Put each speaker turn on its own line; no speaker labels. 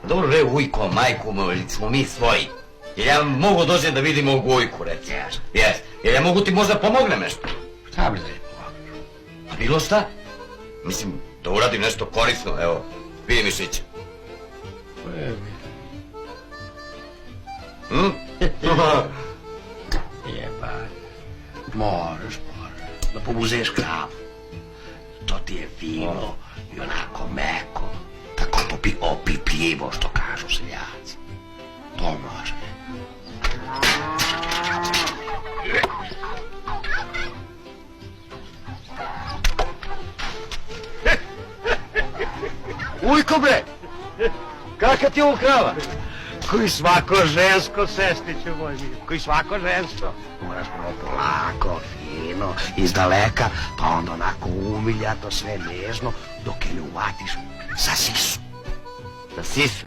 Dobro, re, ujko, majku, smo mi svoji. Jer ja mogu dođem da vidim ovu ujku, recimo. Jes. Jer ja mogu ti možda pomognem nešto.
Šta bi da je pomognem?
A bilo šta? Mislim, da uradim nešto korisno, evo. Vidi mišić.
Jebaj. Moraš. Da pomuzeš kravu. To ti je fino i onako meko. Tako opipljivo, što kažu seljaci. To može.
Ujko bre! Kaka ti je ovo krava?
Koji svako žensko, sestriću moj mir. Koji svako žensko. Moraš prvo polako, fino, iz daleka, pa onda onako umiljato, sve nežno, dok je ne uvatiš za sisu.
Za sisu?